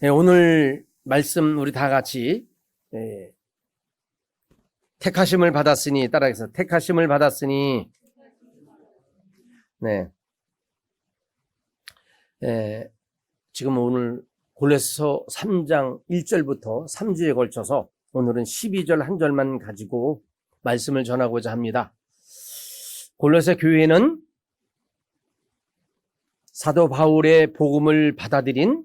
오늘 말씀 우리 다 같이 택하심을 받았으니, 따라해서 택하심을 받았으니. 네. 지금 오늘 골로새서 3장 1절부터 3주에 걸쳐서 오늘은 12절 한 절만 가지고 말씀을 전하고자 합니다. 골로새 교회는 사도 바울의 복음을 받아들인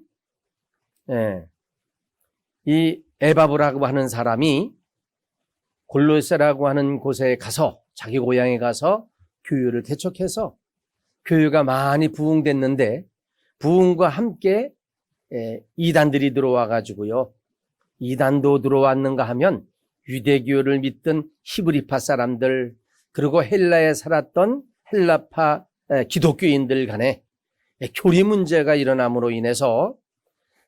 이 에바브라고 하는 사람이 골로새라고 하는 곳에 가서, 자기 고향에 가서 교회를 개척해서 교회가 많이 부흥됐는데, 부흥과 함께 이단들이 들어와 가지고요, 이단도 들어왔는가 하면 유대교를 믿던 히브리파 사람들, 그리고 헬라에 살았던 헬라파 기독교인들 간에 교리 문제가 일어남으로 인해서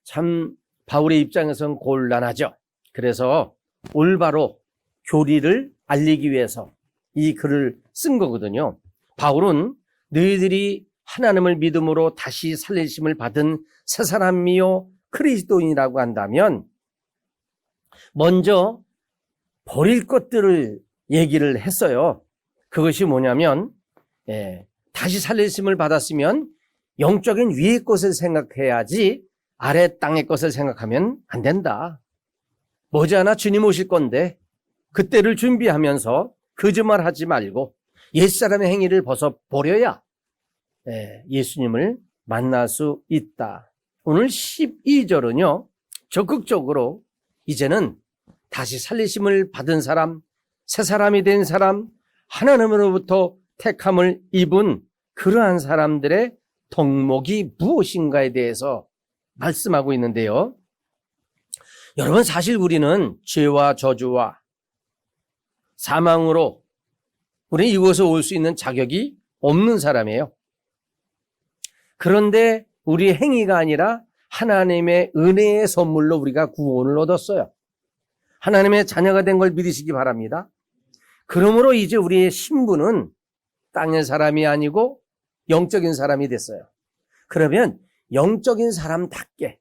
참 바울의 입장에서는 곤란하죠. 그래서 올바로 교리를 알리기 위해서 이 글을 쓴 거거든요. 바울은 너희들이 하나님을 믿음으로 다시 살리심을 받은 새 사람이요 그리스도인이라고 한다면 먼저 버릴 것들을 얘기를 했어요. 그것이 뭐냐면 다시 살리심을 받았으면 영적인 위의 것을 생각해야지 아래 땅의 것을 생각하면 안 된다. 머지않아 주님 오실 건데 그때를 준비하면서 거짓말하지 말고 옛사람의 행위를 벗어버려야 예수님을 만날 수 있다. 오늘 12절은요, 적극적으로 이제는 다시 살리심을 받은 사람, 새 사람이 된 사람, 하나님으로부터 택함을 입은 그러한 사람들의 덕목이 무엇인가에 대해서 말씀하고 있는데요. 여러분, 사실 우리는 죄와 저주와 사망으로 우리는 이곳에 올 수 있는 자격이 없는 사람이에요. 그런데 우리의 행위가 아니라 하나님의 은혜의 선물로 우리가 구원을 얻었어요. 하나님의 자녀가 된 걸 믿으시기 바랍니다. 그러므로 이제 우리의 신분은 땅의 사람이 아니고 영적인 사람이 됐어요. 그러면 영적인 사람답게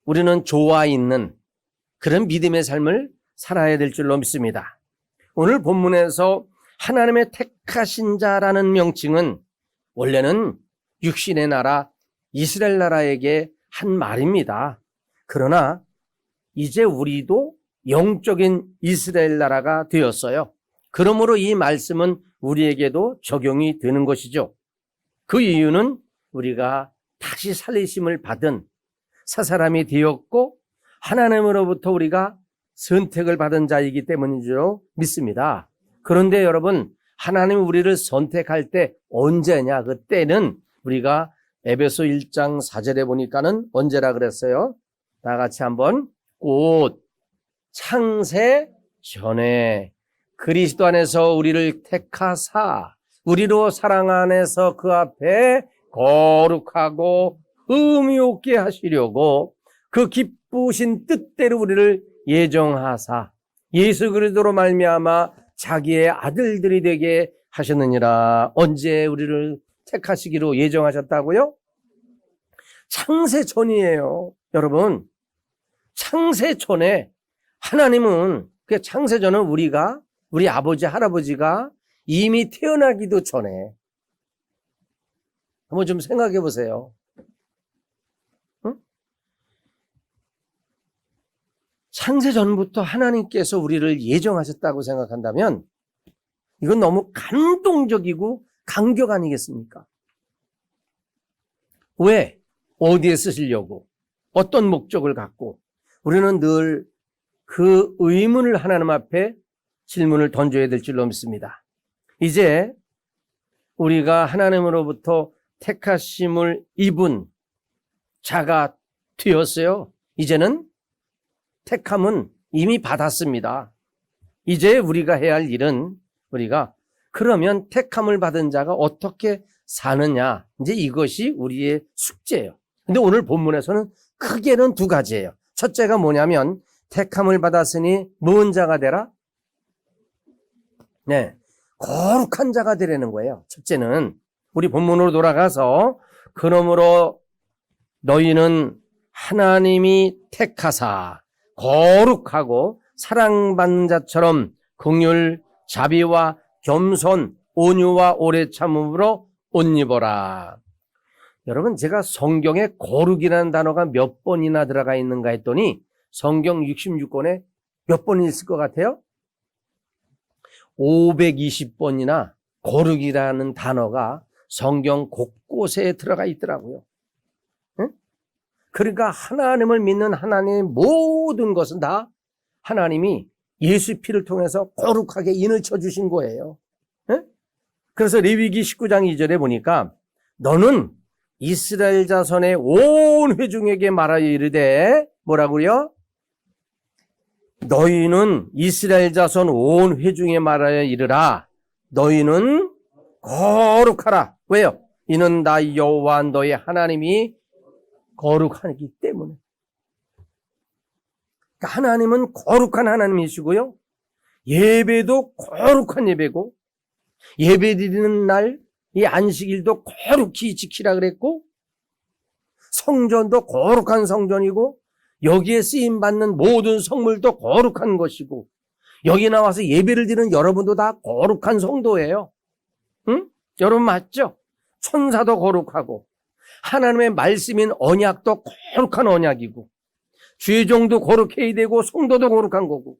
우리는 조화 있는 그런 믿음의 삶을 살아야 될 줄로 믿습니다. 오늘 본문에서 하나님의 택하신 자라는 명칭은 원래는 육신의 나라 이스라엘 나라에게 한 말입니다. 그러나 이제 우리도 영적인 이스라엘 나라가 되었어요. 그러므로 이 말씀은 우리에게도 적용이 되는 것이죠. 그 이유는 우리가 다시 살리심을 받은 새 사람이 되었고 하나님으로부터 우리가 선택을 받은 자이기 때문인 줄로 믿습니다. 그런데 여러분, 하나님이 우리를 선택할 때 언제냐? 그때는 우리가 에베소 1장 4절에 보니까는 언제라 그랬어요? 다 같이 한번, 곧 창세 전에 그리스도 안에서 우리를 택하사 우리로 사랑 안에서 그 앞에 거룩하고 의미 없게 하시려고 그 기쁘신 뜻대로 우리를 예정하사 예수 그리스도로 말미암아 자기의 아들들이 되게 하셨느니라. 언제 우리를 택하시기로 예정하셨다고요? 창세 전이에요. 여러분, 창세 전에 하나님은, 그 창세 전은 우리 아버지 할아버지가 이미 태어나기도 전에, 한번 좀 생각해 보세요. 응? 창세 전부터 하나님께서 우리를 예정하셨다고 생각한다면 이건 너무 감동적이고 감격 아니겠습니까? 왜? 어디에 쓰시려고? 어떤 목적을 갖고? 우리는 늘 그 의문을 하나님 앞에 질문을 던져야 될 줄로 믿습니다. 이제 우리가 하나님으로부터 택하심을 입은 자가 되었어요. 이제는 택함은 이미 받았습니다. 이제 우리가 해야 할 일은 우리가 그러면 택함을 받은 자가 어떻게 사느냐, 이제 이것이 우리의 숙제예요. 근데 오늘 본문에서는 크게는 두 가지예요. 첫째가 뭐냐면 택함을 받았으니 무슨 자가 되라? 거룩한 자가 되라는 거예요. 첫째는 우리 본문으로 돌아가서 그러므로 너희는 하나님이 택하사 거룩하고 사랑받는 자처럼 긍휼, 자비와 겸손, 온유와 오래 참음으로 옷 입어라. 여러분, 제가 성경에 거룩이라는 단어가 몇 번이나 들어가 있는가 했더니 성경 66권에 몇 번 있을 것 같아요? 520번이나 거룩이라는 단어가 성경 곳곳에 들어가 있더라고요. 응? 그러니까 하나님을 믿는 하나님의 모든 것은 다 하나님이 예수 피를 통해서 거룩하게 인을 쳐주신 거예요. 응? 그래서 레위기 19장 2절에 보니까 너는 이스라엘 자손의 온 회중에게 말하여 이르되 뭐라고요? 너희는 이스라엘 자손 온 회중에 말하여 이르라. 너희는 거룩하라. 왜요? 이는 나 여호와 너희 하나님이 거룩하기 때문에. 그러니까 하나님은 거룩한 하나님이시고요. 예배도 거룩한 예배고, 예배 드리는 날, 이 안식일도 거룩히 지키라 그랬고, 성전도 거룩한 성전이고, 여기에 쓰임받는 모든 성물도 거룩한 것이고, 여기 나와서 예배를 드리는 여러분도 다 거룩한 성도예요. 응? 여러분 맞죠? 천사도 거룩하고, 하나님의 말씀인 언약도 거룩한 언약이고, 죄종도 거룩해야 되고, 성도도 거룩한 거고,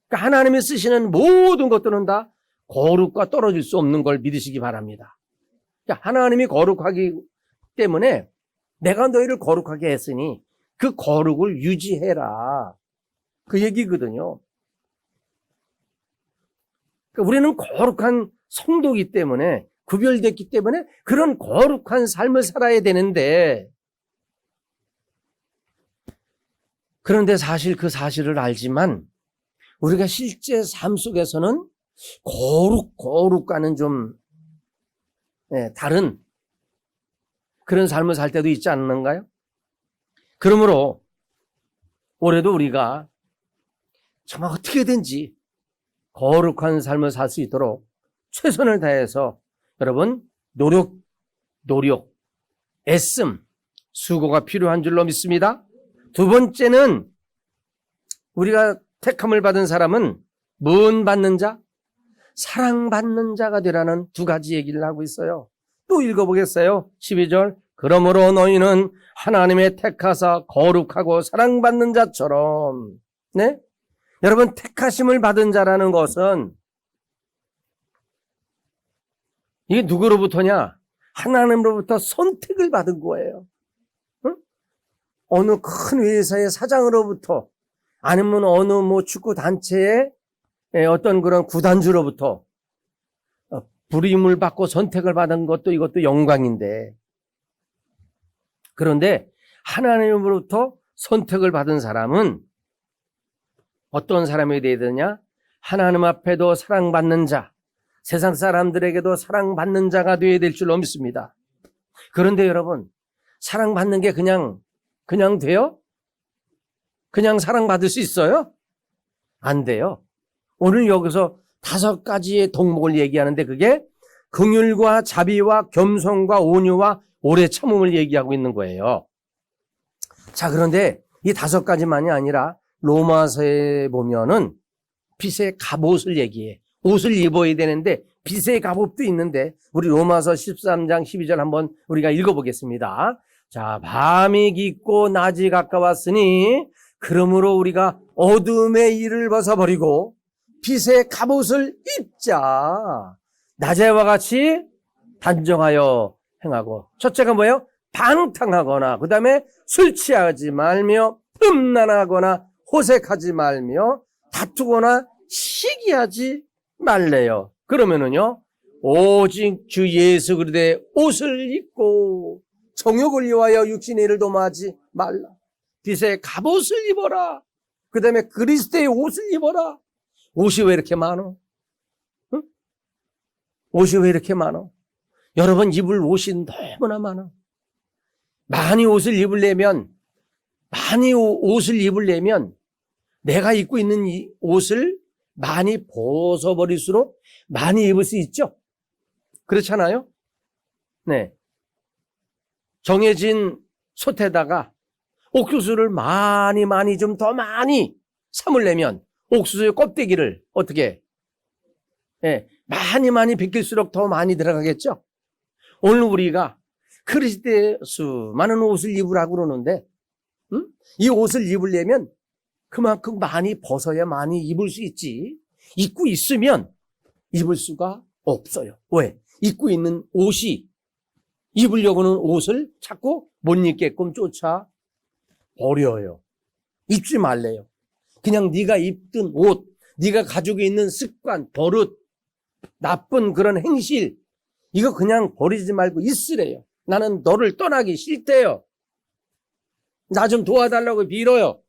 그러니까 하나님이 쓰시는 모든 것들은 다 거룩과 떨어질 수 없는 걸 믿으시기 바랍니다. 그러니까 하나님이 거룩하기 때문에 내가 너희를 거룩하게 했으니 그 거룩을 유지해라. 그 얘기거든요. 그러니까 우리는 거룩한 성도이기 때문에, 구별됐기 때문에 그런 거룩한 삶을 살아야 되는데, 그런데 사실 그 사실을 알지만 우리가 실제 삶 속에서는 거룩과는 좀 다른 그런 삶을 살 때도 있지 않는가요? 그러므로 올해도 우리가 정말 어떻게든지 거룩한 삶을 살 수 있도록 최선을 다해서 여러분 노력, 애씀, 수고가 필요한 줄로 믿습니다. 두 번째는 우리가 택함을 받은 사람은 문 받는 자, 사랑받는 자가 되라는 두 가지 얘기를 하고 있어요. 또 읽어보겠어요. 12절. 그러므로 너희는 하나님의 택하사 거룩하고 사랑받는 자처럼. 네? 여러분, 택하심을 받은 자라는 것은 이게 누구로부터냐? 하나님으로부터 선택을 받은 거예요. 응? 어느 큰 회사의 사장으로부터, 아니면 어느 축구 단체의 어떤 그런 구단주로부터 부름을 받고 선택을 받은 것도 이것도 영광인데, 그런데 하나님으로부터 선택을 받은 사람은 어떤 사람이 되어야 되냐? 하나님 앞에도 사랑받는 자, 세상 사람들에게도 사랑받는 자가 되어야 될 줄로 믿습니다. 그런데 여러분, 사랑받는 게 그냥 돼요? 그냥 사랑받을 수 있어요? 안 돼요. 오늘 여기서 5가지의 덕목을 얘기하는데 그게 긍휼과 자비와 겸손과 온유와 오래 참음을 얘기하고 있는 거예요. 자, 그런데 이 5가지만이 아니라 로마서에 보면은 빛의 갑옷을 얘기해. 옷을 입어야 되는데 빛의 갑옷도 있는데 우리 로마서 13장 12절 한번 우리가 읽어보겠습니다. 자, 밤이 깊고 낮이 가까웠으니 그러므로 우리가 어둠의 일을 벗어버리고 빛의 갑옷을 입자. 낮에와 같이 단정하여 행하고. 첫째가 뭐예요? 방탕하거나, 그 다음에 술 취하지 말며 음란하거나 호색하지 말며 다투거나 시기하지 말래요. 그러면은요, 오직 주 예수 그리스도의 옷을 입고 정욕을 위하여 육신의 일을 도모하지 말라. 빛의 갑옷을 입어라. 그 다음에 그리스도의 옷을 입어라. 옷이 왜 이렇게 많어? 응? 옷이 왜 이렇게 많어? 여러분, 입을 옷이 너무나 많아. 많이 옷을 입으려면 내가 입고 있는 이 옷을 많이 벗어버릴수록 많이 입을 수 있죠? 그렇잖아요? 네. 정해진 솥에다가 옥수수를 많이 좀 더 많이 삶으려면 옥수수의 껍데기를 어떻게 많이 벗길수록 더 많이 들어가겠죠. 오늘 우리가 그리스도의 수많은 옷을 입으라고 그러는데 이 옷을 입으려면 그만큼 많이 벗어야 많이 입을 수 있지. 입고 있으면 입을 수가 없어요. 왜? 입고 있는 옷이 입으려고 하는 옷을 자꾸 못 입게끔 쫓아 버려요. 입지 말래요. 그냥 네가 입던 옷, 네가 가지고 있는 습관, 버릇, 나쁜 그런 행실, 이거 그냥 버리지 말고 있으래요. 나는 너를 떠나기 싫대요. 나 좀 도와달라고 빌어요.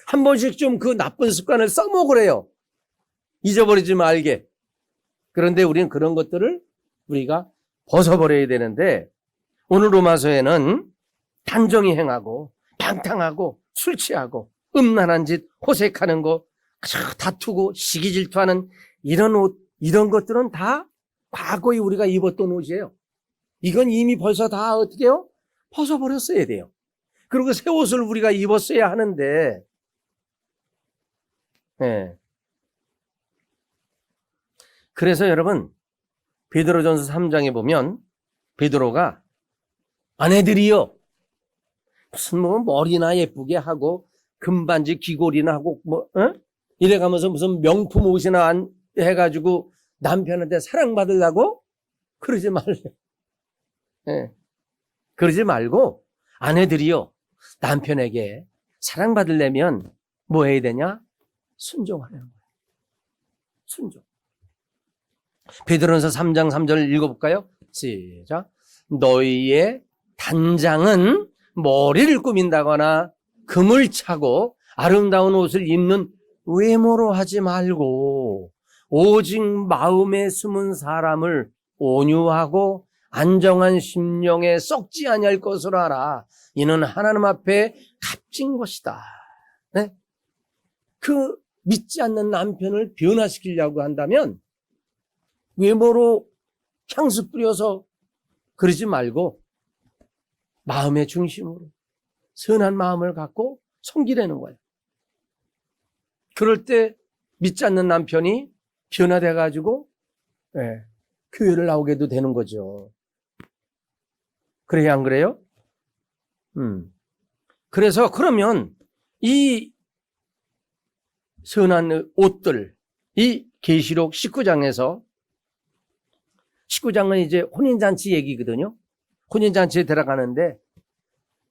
한 번씩 좀 그 나쁜 습관을 써먹으래요. 잊어버리지 말게. 그런데 우리는 그런 것들을 우리가 벗어버려야 되는데, 오늘 로마서에는 단정히 행하고 방탕하고 술 취하고 음란한 짓, 호색하는 거, 다투고 시기 질투하는 이런 옷, 이런 것들은 다 과거에 우리가 입었던 옷이에요. 이건 이미 벌써 다 어떻게 해요? 벗어버렸어야 돼요. 그리고 새 옷을 우리가 입었어야 하는데, 그래서 여러분, 베드로전서 3장에 보면 베드로가 아내들이요, 무슨 머리나 예쁘게 하고 금반지 귀걸이나 하고 이래가면서 무슨 명품 옷이나 해가지고 남편한테 사랑받으려고 그러지 말래. 그러지 말고 아내들이요, 남편에게 사랑받으려면 뭐 해야 되냐? 순종하는 거예요. 순종. 베드로전서 3장 3절을 읽어볼까요? 시작. 너희의 단장은 머리를 꾸민다거나 금을 차고 아름다운 옷을 입는 외모로 하지 말고 오직 마음에 숨은 사람을 온유하고 안정한 심령에 썩지 아니할 것으로 알아. 이는 하나님 앞에 값진 것이다. 네? 그 믿지 않는 남편을 변화시키려고 한다면 외모로 향수 뿌려서 그러지 말고 마음의 중심으로 선한 마음을 갖고 섬기려는 거예요. 그럴 때 믿지 않는 남편이 변화돼가지고 교회를 나오게도 되는 거죠. 그래야 안 그래요? 그래서 그러면 이 선한 옷들, 이 계시록 19장에서 19장은 이제 혼인잔치 얘기거든요. 혼인잔치에 들어가는데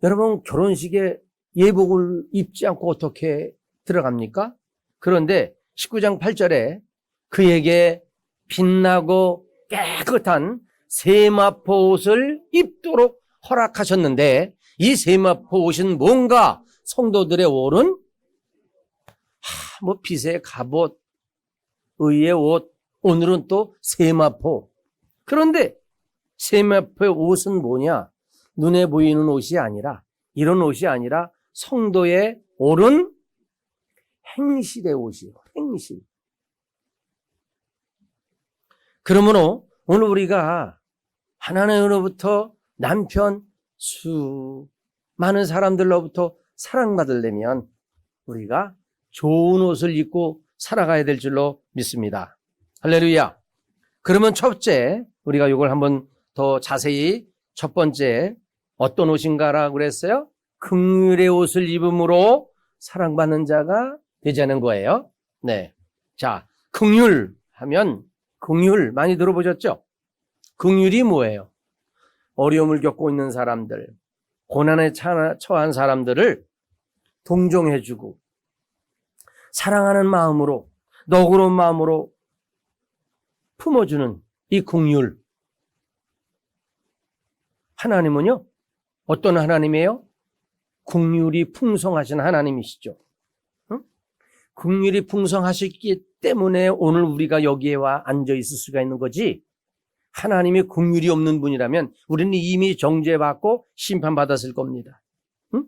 여러분 결혼식에 예복을 입지 않고 어떻게 들어갑니까? 그런데 19장 8절에 그에게 빛나고 깨끗한 세마포 옷을 입도록 허락하셨는데 이 세마포 옷은 뭔가? 성도들의 옷은 빛의 갑옷, 의의 옷, 오늘은 또 세마포. 그런데 세마포의 옷은 뭐냐? 눈에 보이는 옷이 아니라, 이런 옷이 아니라 성도의 옳은 행실의 옷이에요. 행실. 그러므로 오늘 우리가 하나님으로부터 남편, 많은 사람들로부터 사랑받으려면 우리가 좋은 옷을 입고 살아가야 될 줄로 믿습니다. 할렐루야. 그러면 첫째, 우리가 이걸 한번 더 자세히 첫 번째 어떤 옷인가라고 그랬어요? 긍휼의 옷을 입음으로 사랑받는 자가 되자는 거예요. 네. 자, 긍휼 하면 긍휼 많이 들어보셨죠? 긍휼이 뭐예요? 어려움을 겪고 있는 사람들, 고난에 처한 사람들을 동정해주고 사랑하는 마음으로, 너그러운 마음으로 품어주는 이 긍휼. 하나님은요, 어떤 하나님이에요? 긍휼이 풍성하신 하나님이시죠. 응? 긍휼이 풍성하시기 때문에 오늘 우리가 여기에 와 앉아 있을 수가 있는 거지, 하나님이 긍휼이 없는 분이라면 우리는 이미 정죄받고 심판받았을 겁니다. 응?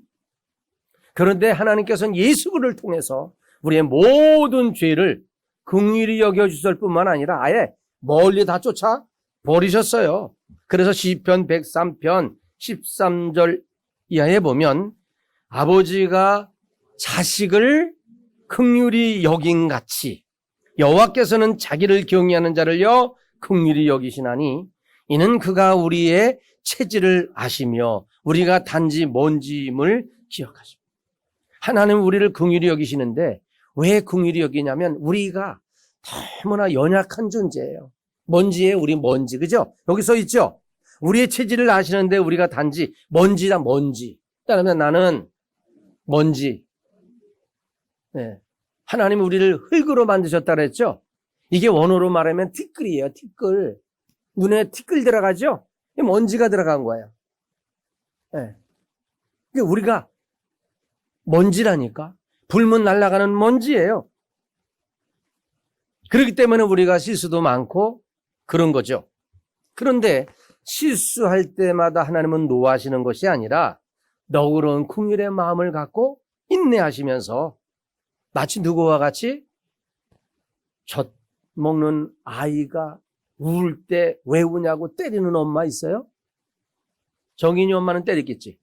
그런데 하나님께서는 예수 그리스도를 통해서 우리의 모든 죄를 긍휼히 여겨주실 뿐만 아니라 아예 멀리 다 쫓아 버리셨어요. 그래서 시편 103편 13절 이하에 보면 아버지가 자식을 긍휼히 여긴 같이 여호와께서는 자기를 경외하는 자를요 긍휼히 여기시나니 이는 그가 우리의 체질을 아시며 우리가 단지 먼지임을 기억하십니다. 하나님은 우리를 긍휼히 여기시는데 왜 긍휼히 여기냐면 우리가 너무나 연약한 존재예요. 먼지에 우리 먼지, 그죠? 여기 써 있죠? 우리의 체질을 아시는데 우리가 단지 먼지다, 먼지. 그러면 나는 먼지. 네. 하나님은 우리를 흙으로 만드셨다 그랬죠? 이게 원어로 말하면 티끌이에요, 티끌. 눈에 티끌 들어가죠? 먼지가 들어간 거예요. 네. 우리가 먼지라니까. 불면 날아가는 먼지예요. 그렇기 때문에 우리가 실수도 많고 그런 거죠. 그런데 실수할 때마다 하나님은 노하시는 것이 아니라 너그러운 긍휼의 마음을 갖고 인내하시면서 마치 누구와 같이 젖 먹는 아이가 울 때 왜 우냐고 때리는 엄마 있어요? 정인이 엄마는 때리겠지.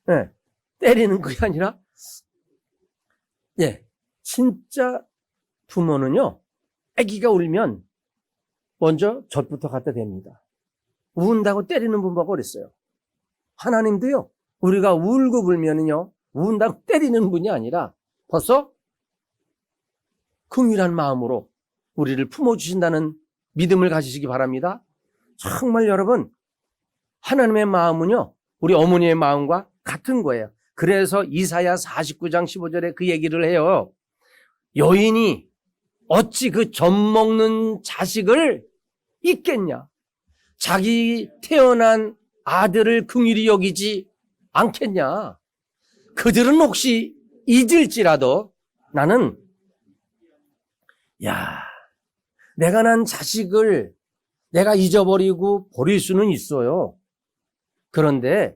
네, 때리는 그게 아니라 진짜 부모는요, 아기가 울면 먼저 젖부터 갖다 댑니다. 운다고 때리는 분보다 어렸어요. 하나님도요, 우리가 울고 불면은요, 운다고 때리는 분이 아니라 벌써 긍휼한 마음으로 우리를 품어주신다는 믿음을 가지시기 바랍니다. 정말 여러분, 하나님의 마음은요, 우리 어머니의 마음과 같은 거예요. 그래서 이사야 49장 15절에 그 얘기를 해요. 여인이 어찌 그 젖 먹는 자식을 잊겠냐? 자기 태어난 아들을 긍휼히 여기지 않겠냐? 그들은 혹시 잊을지라도 나는 내가 난 자식을 내가 잊어버리고 버릴 수는 있어요. 그런데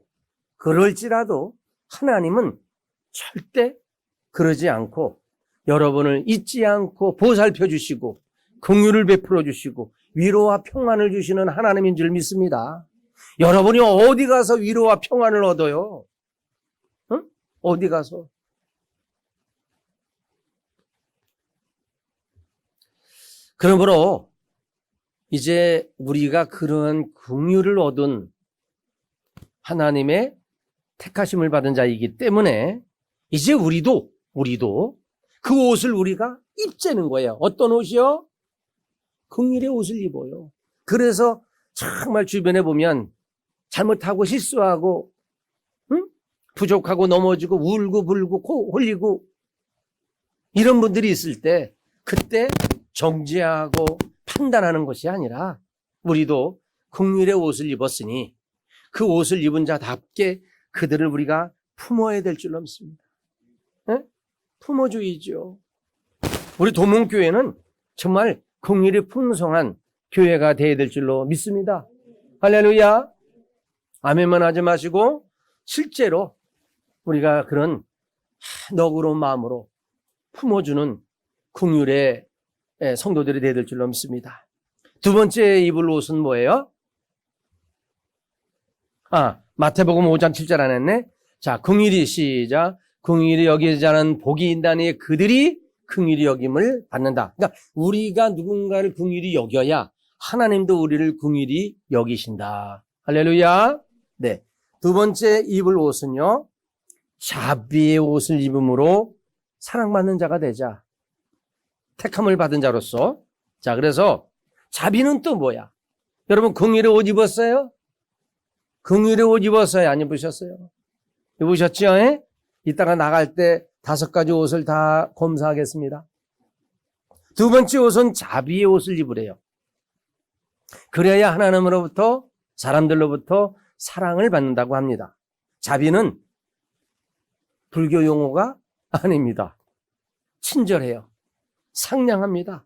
그럴지라도 하나님은 절대 그러지 않고 여러분을 잊지 않고 보살펴 주시고 긍휼을 베풀어 주시고 위로와 평안을 주시는 하나님인 줄 믿습니다. 여러분이 어디 가서 위로와 평안을 얻어요? 응? 어디 가서? 그러므로 이제 우리가 그런 긍휼을 얻은 하나님의 택하심을 받은 자이기 때문에 이제 우리도 그 옷을 우리가 입자는 거예요. 어떤 옷이요? 긍휼의 옷을 입어요. 그래서 정말 주변에 보면 잘못하고 실수하고 부족하고 넘어지고 울고 불고 코 흘리고 이런 분들이 있을 때 그때 정죄하고 판단하는 것이 아니라 우리도 긍휼의 옷을 입었으니 그 옷을 입은 자답게 그들을 우리가 품어야 될 줄로 믿습니다. 네? 품어줘야죠. 우리 도문교회는 정말 긍휼이 풍성한 교회가 되어야 될 줄로 믿습니다. 할렐루야. 아멘만 하지 마시고 실제로 우리가 그런 너그러운 마음으로 품어주는 긍휼의 성도들이 되어야 될 줄로 믿습니다. 두 번째 입을 옷은 뭐예요? 마태복음 5장 7절 안 했네. 자, 긍휼히 시작. 긍휼히 여기지 않은 복이 있나니 그들이 긍휼히 여김을 받는다. 그러니까 우리가 누군가를 긍휼히 여겨야 하나님도 우리를 긍휼히 여기신다. 할렐루야. 네. 두 번째 입을 옷은요, 자비의 옷을 입음으로 사랑받는 자가 되자. 택함을 받은 자로서. 자, 그래서 자비는 또 뭐야? 여러분 긍휼의 옷 입었어요? 긍휼의 옷 입었어요? 안 입으셨어요? 입으셨죠? 이따가 나갈 때 5가지 옷을 다 검사하겠습니다. 두 번째 옷은 자비의 옷을 입으래요. 그래야 하나님으로부터 사람들로부터 사랑을 받는다고 합니다. 자비는 불교 용어가 아닙니다. 친절해요. 상냥합니다.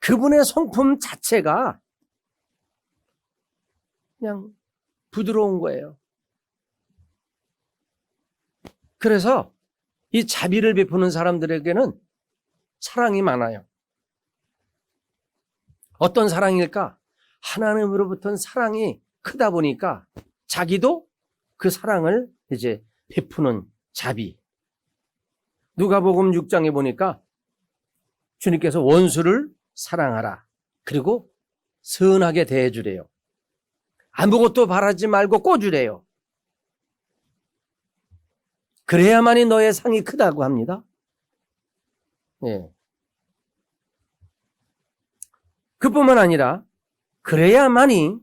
그분의 성품 자체가 그냥 부드러운 거예요. 그래서 이 자비를 베푸는 사람들에게는 사랑이 많아요. 어떤 사랑일까? 하나님으로부터는 사랑이 크다 보니까 자기도 그 사랑을 이제 베푸는 자비. 누가복음 6장에 보니까 주님께서 원수를 사랑하라. 그리고 선하게 대해주래요. 아무것도 바라지 말고 꿔주래요. 그래야만이 너의 상이 크다고 합니다. 예. 그뿐만 아니라 그래야만이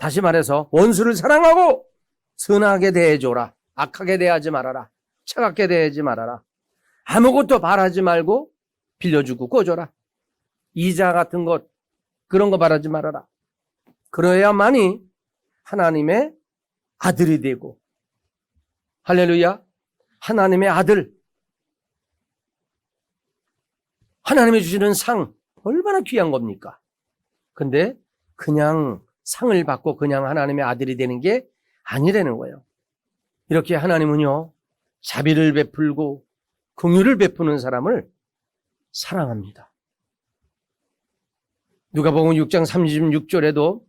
다시 말해서 원수를 사랑하고 선하게 대해줘라. 악하게 대하지 말아라. 차갑게 대하지 말아라. 아무것도 바라지 말고 빌려주고 꿔줘라. 이자 같은 것 그런 거 바라지 말아라. 그래야만이 하나님의 아들이 되고 할렐루야. 하나님의 아들. 하나님이 주시는 상 얼마나 귀한 겁니까? 근데 그냥 상을 받고 그냥 하나님의 아들이 되는 게 아니라는 거예요. 이렇게 하나님은요, 자비를 베풀고 긍휼을 베푸는 사람을 사랑합니다. 누가복음 6장 36절에도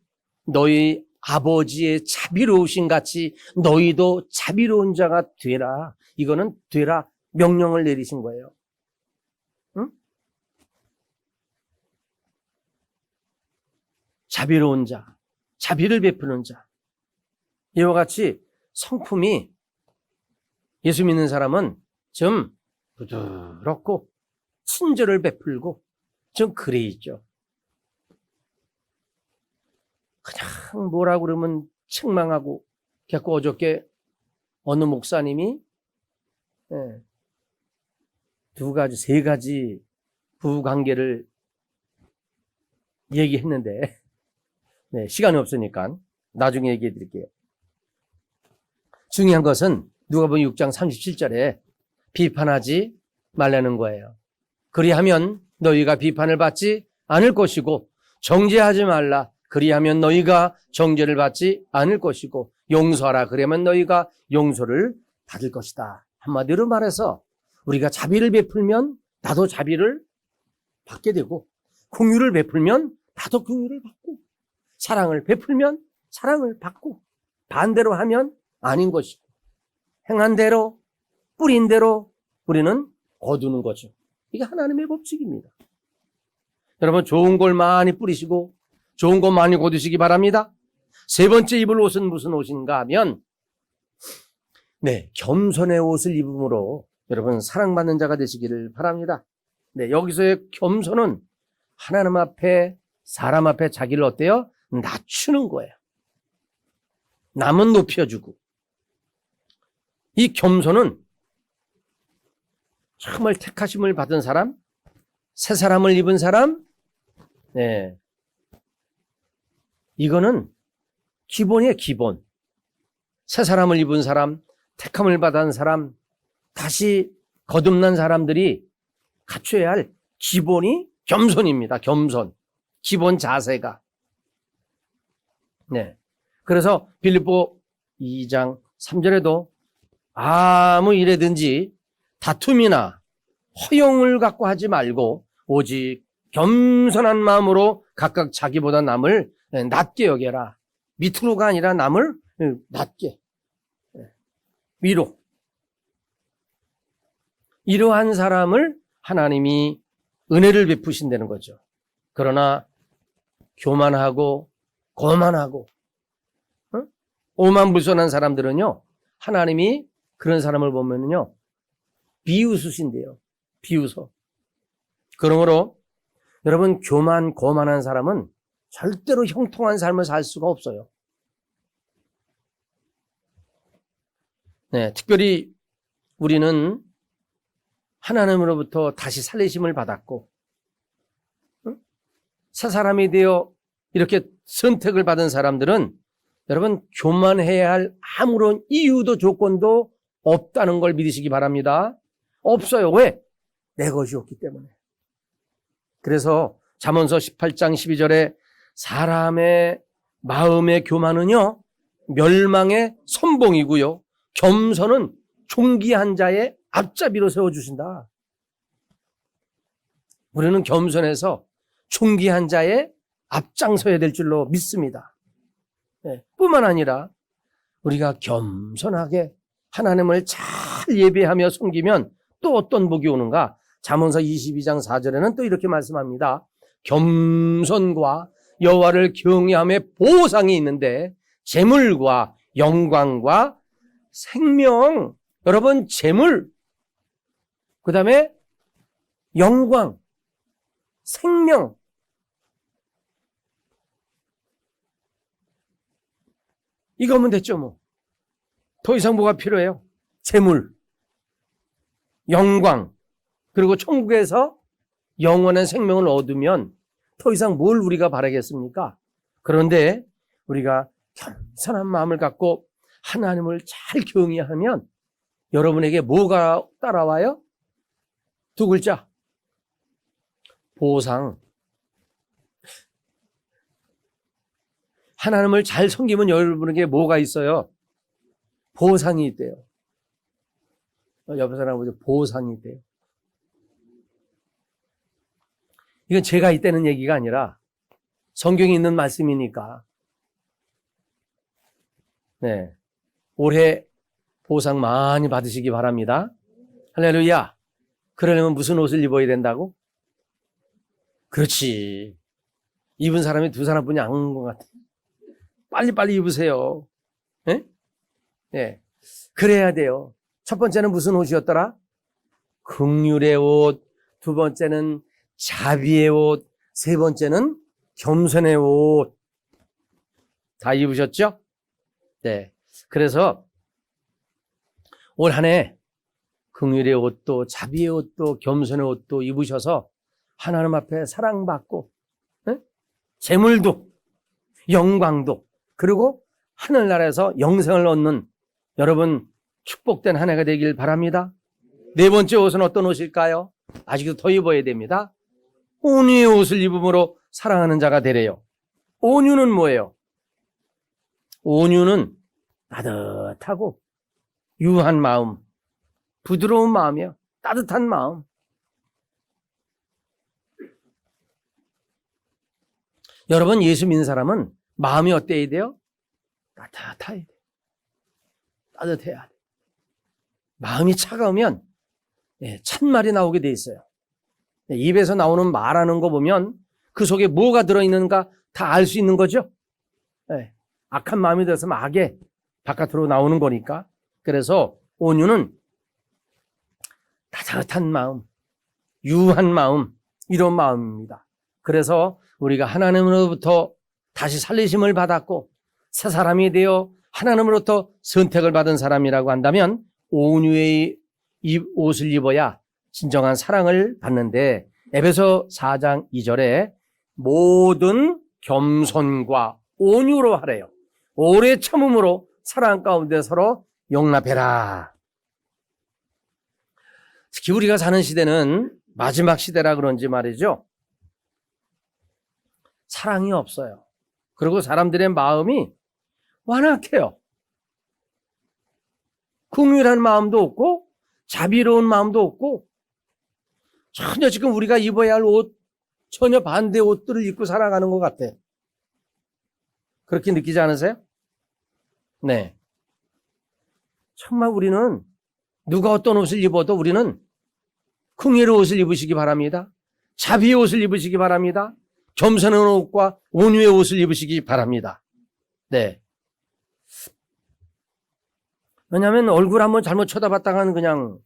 너희 아버지의 자비로우신 같이 너희도 자비로운 자가 되라. 이거는 되라 명령을 내리신 거예요. 응? 자비로운 자, 자비를 베푸는 자. 이와 같이 성품이 예수 믿는 사람은 좀 부드럽고 친절을 베풀고 좀 그래 있죠. 그냥 뭐라고 그러면 책망하고 자꾸 어저께 어느 목사님이 두 가지, 세 가지 부부관계를 얘기했는데 네, 시간이 없으니까 나중에 얘기해 드릴게요. 중요한 것은 누가복음 6장 37절에 비판하지 말라는 거예요. 그리하면 너희가 비판을 받지 않을 것이고 정죄하지 말라. 그리하면 너희가 정죄를 받지 않을 것이고 용서하라. 그러면 너희가 용서를 받을 것이다. 한마디로 말해서 우리가 자비를 베풀면 나도 자비를 받게 되고 긍휼을 베풀면 나도 긍휼을 받고 사랑을 베풀면 사랑을 받고 반대로 하면 아닌 것이고 행한 대로 뿌린 대로 우리는 거두는 거죠. 이게 하나님의 법칙입니다. 여러분 좋은 걸 많이 뿌리시고 좋은 것 많이 거두시기 바랍니다. 세 번째 입을 옷은 무슨 옷인가 하면 네, 겸손의 옷을 입음으로 여러분 사랑받는 자가 되시기를 바랍니다. 네, 여기서의 겸손은 하나님 앞에 사람 앞에 자기를 어때요? 낮추는 거예요. 남은 높여주고 이 겸손은 정말 택하심을 받은 사람, 새 사람을 입은 사람, 네, 이거는 기본이에요, 기본. 새 사람을 입은 사람, 택함을 받은 사람, 다시 거듭난 사람들이 갖춰야 할 기본이 겸손입니다. 겸손. 기본 자세가. 네. 그래서 빌립보 2장 3절에도 아무 일에든지 다툼이나 허용을 갖고 하지 말고 오직 겸손한 마음으로 각각 자기보다 남을 낮게 여겨라. 밑으로가 아니라 남을 낮게. 위로. 이러한 사람을 하나님이 은혜를 베푸신다는 거죠. 그러나 교만하고 거만하고 오만불손한 사람들은요, 하나님이 그런 사람을 보면요 비웃으신대요. 비웃어. 그러므로 여러분 교만 거만한 사람은 절대로 형통한 삶을 살 수가 없어요. 네, 특별히 우리는 하나님으로부터 다시 살리심을 받았고 새 사람이 되어 이렇게 선택을 받은 사람들은 여러분 교만해야 할 아무런 이유도 조건도 없다는 걸 믿으시기 바랍니다. 없어요. 왜? 내 것이 없기 때문에. 그래서 잠언서 18장 12절에 사람의 마음의 교만은요 멸망의 선봉이고요 겸손은 존귀한 자의 앞잡이로 세워주신다. 우리는 겸손해서 존귀한 자의 앞장서야 될 줄로 믿습니다. 네, 뿐만 아니라 우리가 겸손하게 하나님을 잘 예배하며 섬기면 또 어떤 복이 오는가? 잠언서 22장 4절에는 또 이렇게 말씀합니다. 겸손과 여호와를 경외함에 보상이 있는데 재물과 영광과 생명, 여러분 재물, 그 다음에 영광, 생명, 이거면 됐죠 뭐. 더 이상 뭐가 필요해요? 재물, 영광, 그리고 천국에서 영원한 생명을 얻으면 더 이상 뭘 우리가 바라겠습니까? 그런데 우리가 겸손한 마음을 갖고 하나님을 잘 경외하면 여러분에게 뭐가 따라와요? 두 글자. 보상. 하나님을 잘 섬기면 여러분에게 뭐가 있어요? 보상이 있대요. 옆에 사람 보죠. 보상이 있대요. 이건 제가 있다는 얘기가 아니라 성경에 있는 말씀이니까. 네. 올해 보상 많이 받으시기 바랍니다. 할렐루야. 그러려면 무슨 옷을 입어야 된다고? 그렇지. 입은 사람이 두 사람뿐이 안 온 것 같아. 빨리빨리 입으세요. 네? 네. 그래야 돼요. 첫 번째는 무슨 옷이었더라? 긍휼의 옷. 두 번째는 자비의 옷. 세 번째는 겸손의 옷. 다 입으셨죠? 네. 그래서 올 한 해 긍휼의 옷도 자비의 옷도 겸손의 옷도 입으셔서 하나님 앞에 사랑받고, 네? 재물도 영광도 그리고 하늘나라에서 영생을 얻는 여러분 축복된 한 해가 되길 바랍니다. 네 번째 옷은 어떤 옷일까요? 아직도 더 입어야 됩니다. 온유의 옷을 입음으로 사랑하는 자가 되래요. 온유는 뭐예요? 온유는 따뜻하고 유한 마음, 부드러운 마음이요. 따뜻한 마음. 여러분, 예수 믿는 사람은 마음이 어때야 돼요? 따뜻해야 돼요. 따뜻해야 돼요. 마음이 차가우면 찬말이 나오게 돼 있어요. 입에서 나오는 말하는 거 보면 그 속에 뭐가 들어있는가 다 알 수 있는 거죠. 악한 마음이 들어서 악에 바깥으로 나오는 거니까. 그래서 온유는 따뜻한 마음, 유한 마음, 이런 마음입니다. 그래서 우리가 하나님으로부터 다시 살리심을 받았고 새 사람이 되어 하나님으로부터 선택을 받은 사람이라고 한다면 온유의 옷을 입어야 진정한 사랑을 받는데, 에베소 4장 2절에 모든 겸손과 온유로 하래요. 오래 참음으로 사랑 가운데 서로 용납해라. 특히 우리가 사는 시대는 마지막 시대라 그런지 말이죠. 사랑이 없어요. 그리고 사람들의 마음이 완악해요. 긍휼한 마음도 없고 자비로운 마음도 없고 전혀 지금 우리가 입어야 할 옷, 전혀 반대 옷들을 입고 살아가는 것 같아. 그렇게 느끼지 않으세요? 네. 정말 우리는 누가 어떤 옷을 입어도 우리는 긍휼의 옷을 입으시기 바랍니다. 자비의 옷을 입으시기 바랍니다. 겸손한 옷과 온유의 옷을 입으시기 바랍니다. 네. 왜냐하면 얼굴 한번 잘못 쳐다봤다가는 그냥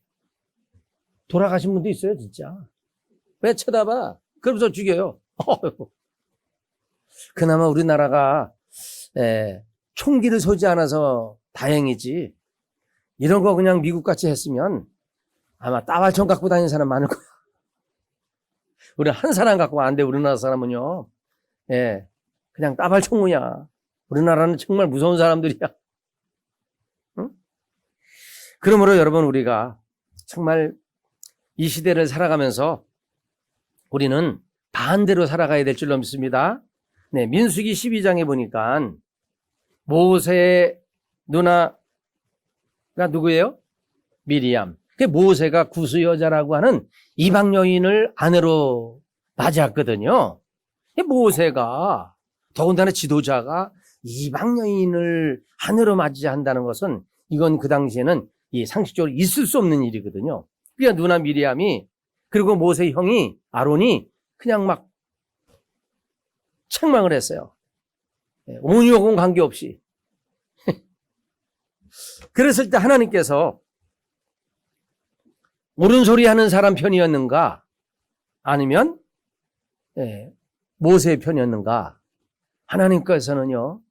돌아가신 분도 있어요, 진짜. 왜 쳐다봐? 그러면서 죽여요. 그나마 우리나라가 총기를 쏘지 않아서 다행이지. 이런 거 그냥 미국같이 했으면 아마 따발총 갖고 다니는 사람 많을 거야. 우리 한 사람 갖고 안 돼, 우리나라 사람은요. 그냥 따발총이야. 우리나라는 정말 무서운 사람들이야. 응? 그러므로 여러분, 우리가 정말 이 시대를 살아가면서 우리는 반대로 살아가야 될 줄로 믿습니다. 네, 민수기 12장에 보니까 모세의 누나가 누구예요? 미리암. 모세가 구스 여자라고 하는 이방 여인을 아내로 맞이했거든요. 모세가 더군다나 지도자가 이방 여인을 하늘로 맞이한다는 것은 이건 그 당시에는 이 상식적으로 있을 수 없는 일이거든요. 그러니까 누나 미리암이 그리고 모세 형이 아론이 그냥 막 책망을 했어요. 온유하고는 관계없이. 그랬을 때 하나님께서 옳은 소리 하는 사람 편이었는가? 아니면 모세의 편이었는가? 하나님께서는요,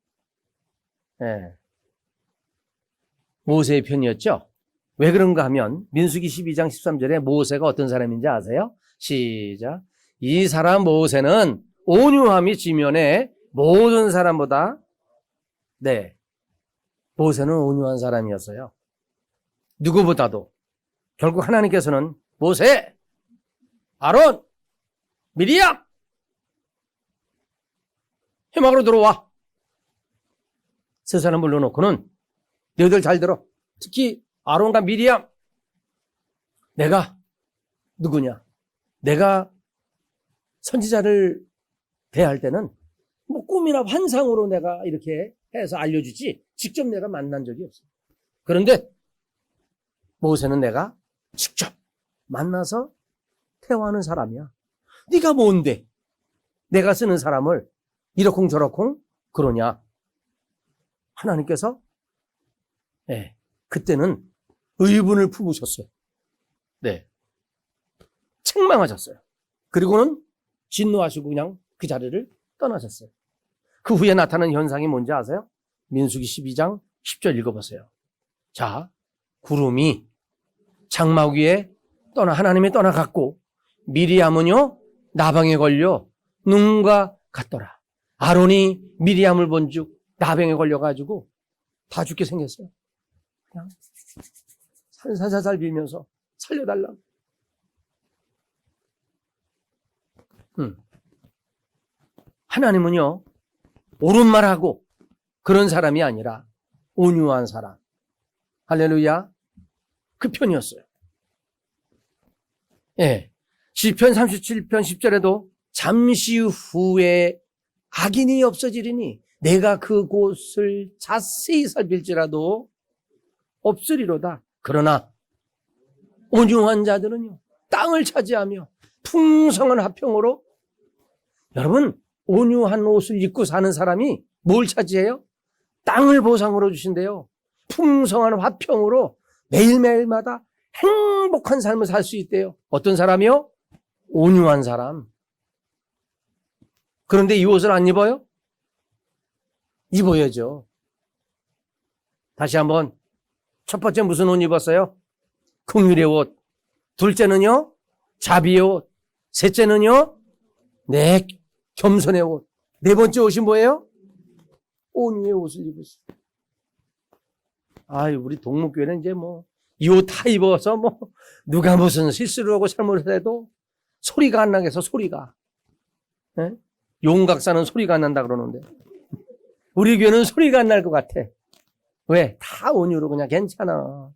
모세의 편이었죠. 왜 그런가 하면 민수기 12장 13절에 모세가 어떤 사람인지 아세요? 시작. 이 사람 모세는 온유함이 지면에 모든 사람보다 모세는 온유한 사람이었어요. 누구보다도. 결국 하나님께서는 모세, 아론, 미리암 회막으로 들어와. 세 사람 불러놓고는 너희들 잘 들어. 특히 아론과 미리암. 내가 누구냐? 내가 선지자를 대할 때는 뭐 꿈이나 환상으로 내가 이렇게 해서 알려주지 직접 내가 만난 적이 없어요. 그런데 모세는 내가 직접 만나서 대화하는 사람이야. 네가 뭔데 내가 쓰는 사람을 이러쿵저러쿵 그러냐? 하나님께서 그때는 의분을 품으셨어요. 책망하셨어요. 그리고는 진노하시고 그냥 그 자리를 떠나셨어요. 그 후에 나타난 현상이 뭔지 아세요? 민수기 12장 10절 읽어보세요. 자, 구름이 장막 위에 하나님이 떠나갔고 미리암은요 나방에 걸려 눈과 같더라. 아론이 미리암을 본즉 나병에 걸려가지고 다 죽게 생겼어요. 그냥 살살살살 빌면서 살려달라. 하나님은요 옳은 말하고 그런 사람이 아니라 온유한 사람. 할렐루야. 그 편이었어요. 시편 37편 10절에도 잠시 후에 악인이 없어지리니 내가 그곳을 자세히 살필지라도 없으리로다. 그러나 온유한 자들은요 땅을 차지하며 풍성한 화평으로. 여러분, 온유한 옷을 입고 사는 사람이 뭘 차지해요? 땅을 보상으로 주신대요. 풍성한 화평으로 매일매일마다 행복한 삶을 살 수 있대요. 어떤 사람이요? 온유한 사람. 그런데 이 옷을 안 입어요? 입어야죠. 다시 한번. 첫 번째 무슨 옷 입었어요? 긍휼의 옷. 둘째는요? 자비의 옷. 셋째는요? 겸손의 옷. 네 번째 옷이 뭐예요? 온유의 옷을 입으시죠. 우리 동목교회는 이제 이 옷 다 입어서 누가 무슨 실수를 하고 잘못해도 소리가 안 나게 해서 소리가. 용각사는 소리가 안 난다 그러는데 우리 교회는 소리가 안 날 것 같아. 왜? 다 온유로 그냥 괜찮아.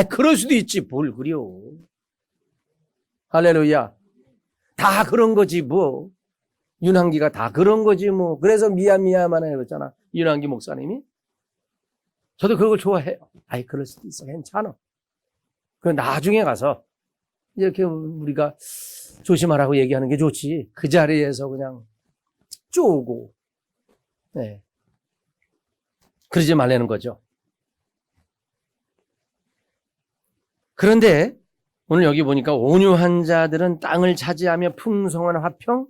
그럴 수도 있지. 뭘 그려. 할렐루야. 다 그런 거지 뭐. 윤한기가 다 그런 거지 뭐. 그래서 미야만 해봤잖아. 윤한기 목사님이. 저도 그걸 좋아해요. 그럴 수도 있어. 괜찮아. 그 나중에 가서 이렇게 우리가 조심하라고 얘기하는 게 좋지. 그 자리에서 그냥 쪼고. 그러지 말라는 거죠. 그런데 오늘 여기 보니까 온유한 자들은 땅을 차지하며 풍성한 화평.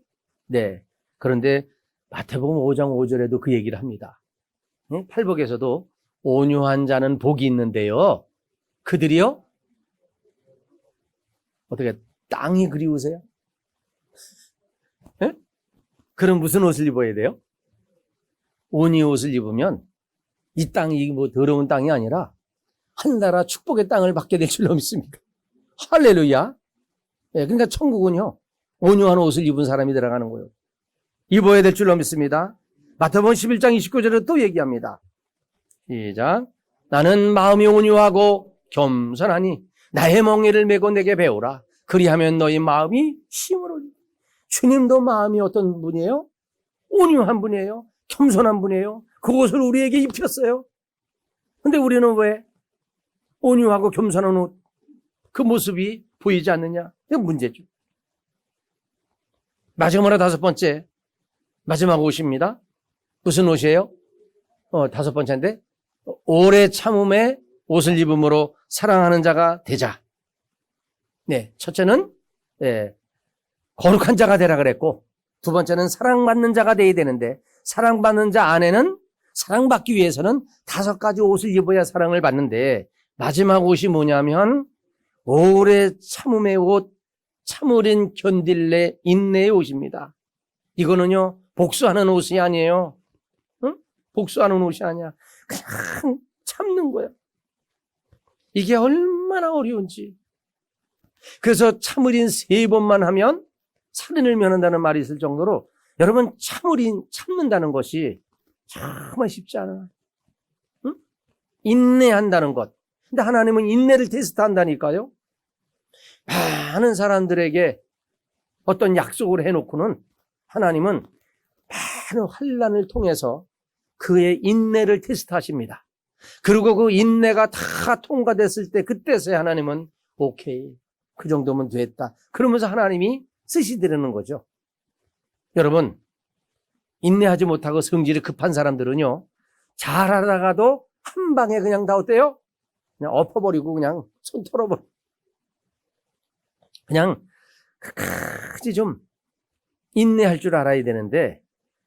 그런데 마태복음 5장 5절에도 그 얘기를 합니다. 팔복에서도 온유한 자는 복이 있는데요. 그들이요? 어떻게 땅이 그리우세요? 그럼 무슨 옷을 입어야 돼요? 온유의 옷을 입으면 이 땅이 더러운 땅이 아니라 하늘나라 축복의 땅을 받게 될 줄로 믿습니다. 할렐루야. 그러니까 천국은요 온유한 옷을 입은 사람이 들어가는 거예요. 입어야 될 줄로 믿습니다. 마태복음 11장 29절에 또 얘기합니다. 시작. 나는 마음이 온유하고 겸손하니 나의 멍에를 메고 내게 배우라. 그리하면 너희 마음이 힘을 얻으리라. 주님도 마음이 어떤 분이에요? 온유한 분이에요. 겸손한 분이에요. 그 옷을 우리에게 입혔어요. 근데 우리는 왜 온유하고 겸손한 옷, 그 모습이 보이지 않느냐? 이게 문제죠. 마지막으로 다섯 번째, 마지막 옷입니다. 무슨 옷이에요? 다섯 번째인데, 오래 참음의 옷을 입음으로 사랑하는 자가 되자. 네, 첫째는 거룩한 자가 되라 그랬고, 두 번째는 사랑받는 자가 되어야 되는데, 사랑받는 자 안에는 사랑받기 위해서는 다섯 가지 옷을 입어야 사랑을 받는데, 마지막 옷이 뭐냐면 오래 참음의 옷, 참으린 견딜래 인내의 옷입니다. 이거는요 복수하는 옷이 아니에요. 응? 복수하는 옷이 아니야. 그냥 참는 거야. 이게 얼마나 어려운지. 그래서 참으린 3번만 하면 살인을 면한다는 말이 있을 정도로 여러분 참는다는 것이 정말 쉽지 않아. 응? 인내한다는 것. 근데 하나님은 인내를 테스트한다니까요. 많은 사람들에게 어떤 약속을 해놓고는 하나님은 많은 환난을 통해서 그의 인내를 테스트하십니다. 그리고 그 인내가 다 통과됐을 때 그때서야 하나님은 오케이, 그 정도면 됐다. 그러면서 하나님이 쓰시드리는 거죠. 여러분, 인내하지 못하고 성질이 급한 사람들은요, 잘하다가도 한 방에 그냥 다 어때요? 그냥 엎어버리고 그냥 손 털어버려. 그냥 끝까지 좀 인내할 줄 알아야 되는데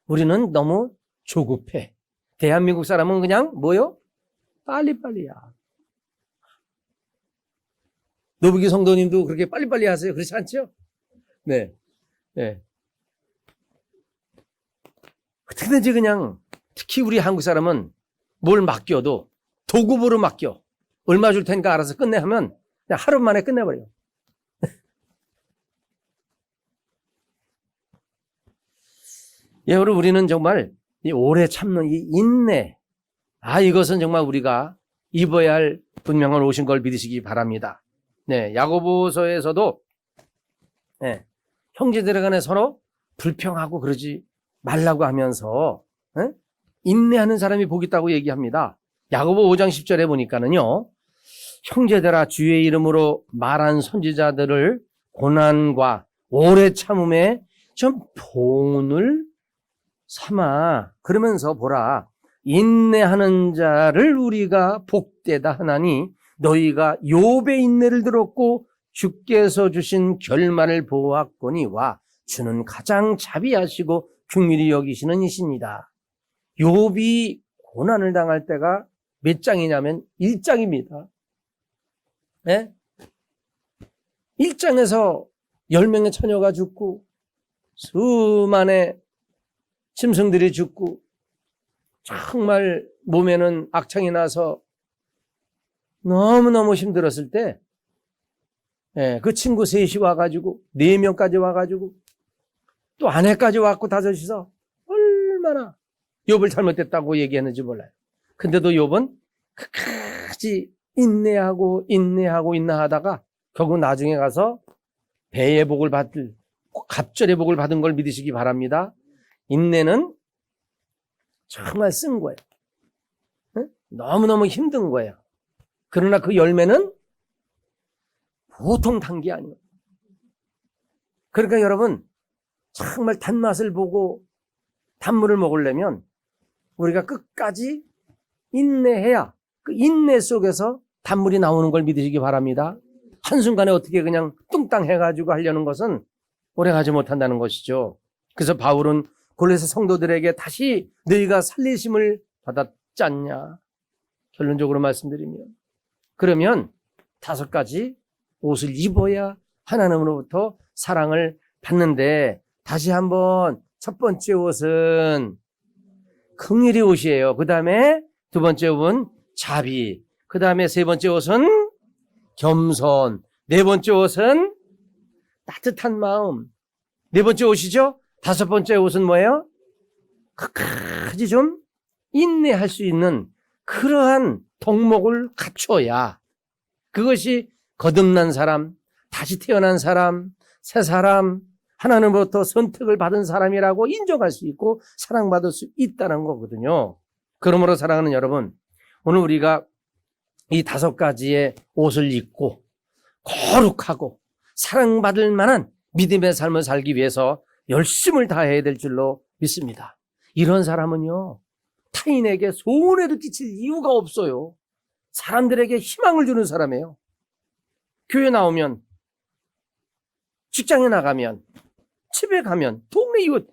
우리는 너무 조급해. 대한민국 사람은 그냥 뭐요? 빨리빨리야. 노부기 성도님도 그렇게 빨리빨리 하세요. 그렇지 않죠? 네. 네. 어떻게든지 그냥 특히 우리 한국 사람은 뭘 맡겨도 도급으로 맡겨. 얼마 줄 테니까 알아서 끝내 하면 그냥 하루 만에 끝내버려요. 예, 우리는 정말 이 오래 참는 이 인내, 이것은 정말 우리가 입어야 할 분명한 옷인 걸 믿으시기 바랍니다. 네, 야고보서에서도 네, 형제들 간에 서로 불평하고 그러지 말라고 하면서 인내하는 사람이 복 있다고 얘기합니다. 야고보 5장 10절에 보니까는요, 형제들아 주의 이름으로 말한 선지자들을 고난과 오래 참음에 좀 본을 삼아. 그러면서 보라, 인내하는 자를 우리가 복되다 하나니 너희가 욥의 인내를 들었고 주께서 주신 결말을 보았거니와 주는 가장 자비하시고 긍휼히 여기시는 이십니다. 욥이 고난을 당할 때가 몇 장이냐면 1장입니다. 네? 1장에서 10명의 처녀가 죽고 수만의 짐승들이 죽고 정말 몸에는 악창이 나서 너무너무 힘들었을 때 그 친구 셋이 와가지고 4명까지 와가지고 또 아내까지 왔고 5이서 얼마나 욥을 잘못했다고 얘기했는지 몰라요. 근데도 욥은 끝까지 인내하고 인내하다가 결국 나중에 가서 배의 복을 받을, 갑절의 복을 받은 걸 믿으시기 바랍니다. 인내는 정말 쓴 거예요. 너무너무 힘든 거예요. 그러나 그 열매는 보통 단 게 아니에요. 그러니까 여러분, 정말 단맛을 보고 단물을 먹으려면 우리가 끝까지 인내해야 그 인내 속에서 단물이 나오는 걸 믿으시기 바랍니다. 한순간에 어떻게 그냥 뚱땅 해가지고 하려는 것은 오래가지 못한다는 것이죠. 그래서 바울은 골로새 성도들에게 다시 너희가 살리심을 받았지 않냐, 결론적으로 말씀드리면, 그러면 5가지 옷을 입어야 하나님으로부터 사랑을 받는데, 다시 한번 첫 번째 옷은 긍휼의 옷이에요. 그 다음에 두 번째 옷은 자비, 그 다음에 세 번째 옷은 겸손, 네 번째 옷은 따뜻한 마음, 네 번째 옷이죠. 5번째 옷은 뭐예요? 끝까지 좀 인내할 수 있는 그러한 덕목을 갖춰야 그것이 거듭난 사람, 다시 태어난 사람, 새 사람, 하나님으로부터 선택을 받은 사람이라고 인정할 수 있고 사랑받을 수 있다는 거거든요. 그러므로 사랑하는 여러분, 오늘 우리가 이 5가지의 옷을 입고 거룩하고 사랑받을 만한 믿음의 삶을 살기 위해서 열심을 다해야 될 줄로 믿습니다. 이런 사람은요, 타인에게 손해를 끼칠 이유가 없어요. 사람들에게 희망을 주는 사람이에요. 교회 나오면, 직장에 나가면, 집에 가면, 동네 이웃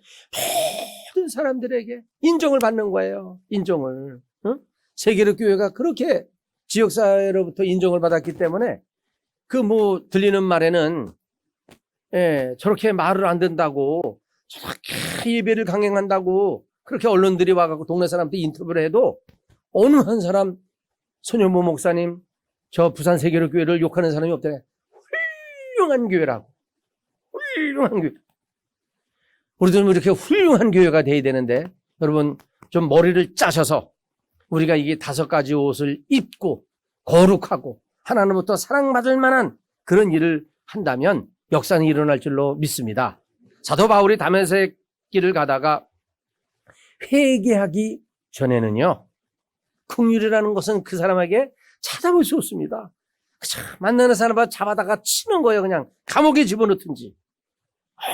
모든 사람들에게 인정을 받는 거예요. 인정을. 세계로 교회가 그렇게 지역사회로부터 인정을 받았기 때문에 들리는 말에는 저렇게 말을 안 듣는다고, 저렇게 예배를 강행한다고 그렇게 언론들이 와갖고 동네 사람들 인터뷰를 해도 어느 한 사람, 손현보 목사님, 저 부산 세계로 교회를 욕하는 사람이 없대요. 훌륭한 교회라고. 훌륭한 교회. 우리들은 이렇게 훌륭한 교회가 돼야 되는데, 여러분 좀 머리를 짜셔서 우리가 이게 5가지 옷을 입고 거룩하고 하나님부터 사랑받을 만한 그런 일을 한다면 역사는 일어날 줄로 믿습니다. 사도 바울이 다메섹 길을 가다가 회개하기 전에는요, 긍휼이라는 것은 그 사람에게 찾아볼 수 없습니다. 만나는 사람을 잡아다가 치는 거예요. 그냥 감옥에 집어넣든지.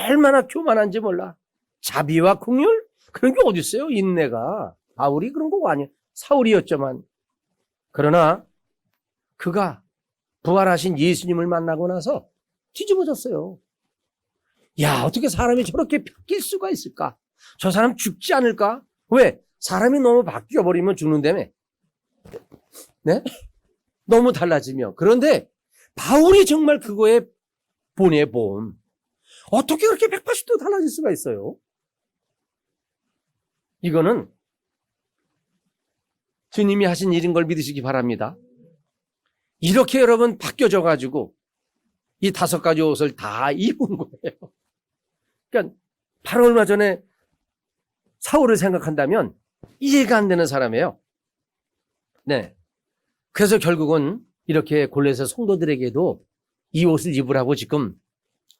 얼마나 교만한지 몰라. 자비와 긍휼? 그런 게 어디 있어요? 인내가. 바울이 그런 거가 아니에요. 사울이었지만. 그러나 그가 부활하신 예수님을 만나고 나서 뒤집어졌어요. 야, 어떻게 사람이 저렇게 바뀔 수가 있을까? 저 사람 죽지 않을까? 왜? 사람이 너무 바뀌어버리면 죽는다며. 네? 너무 달라지며. 그런데 바울이 정말 그거에 본의 본. 어떻게 그렇게 180도 달라질 수가 있어요? 이거는 주님이 하신 일인 걸 믿으시기 바랍니다. 이렇게 여러분 바뀌어져가지고 이 5가지 옷을 다 입은 거예요. 그러니까 바로 얼마 전에 사울을 생각한다면 이해가 안 되는 사람이에요. 네. 그래서 결국은 이렇게 골로새 성도들에게도 이 옷을 입으라고 지금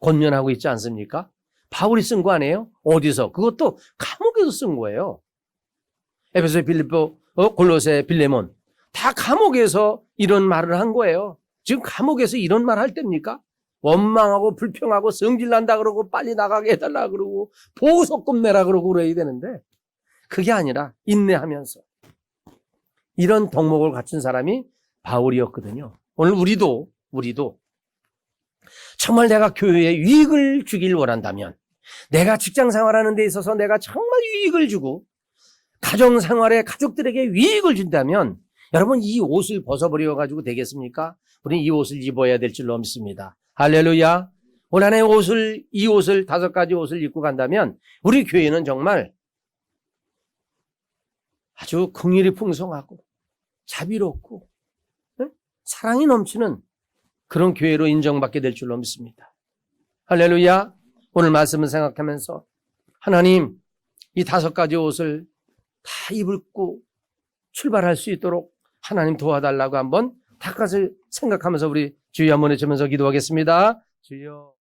권면하고 있지 않습니까? 바울이 쓴 거 아니에요? 어디서? 그것도 감옥에서 쓴 거예요. 에베소, 빌립보, 골로새, 빌레몬 다 감옥에서 이런 말을 한 거예요. 지금 감옥에서 이런 말 할 때입니까? 원망하고 불평하고 성질난다 그러고 빨리 나가게 해달라 그러고 보석금 내라 그러고 그래야 되는데 그게 아니라 인내하면서 이런 덕목을 갖춘 사람이 바울이었거든요. 오늘 우리도 정말 내가 교회에 유익을 주길 원한다면, 내가 직장 생활하는 데 있어서 내가 정말 유익을 주고 가정 생활에 가족들에게 유익을 준다면 여러분 이 옷을 벗어버려 가지고 되겠습니까? 우리는 이 옷을 입어야 될 줄로 믿습니다. 할렐루야. 올 한 해 이 옷을 5가지 옷을 입고 간다면 우리 교회는 정말 아주 긍휼이 풍성하고 자비롭고 사랑이 넘치는 그런 교회로 인정받게 될 줄로 믿습니다. 할렐루야. 오늘 말씀을 생각하면서 하나님 이 5가지 옷을 다 입고 출발할 수 있도록 하나님 도와달라고 한번 다 같이 생각하면서 우리 주여 한번 외치면서 기도하겠습니다. 주여.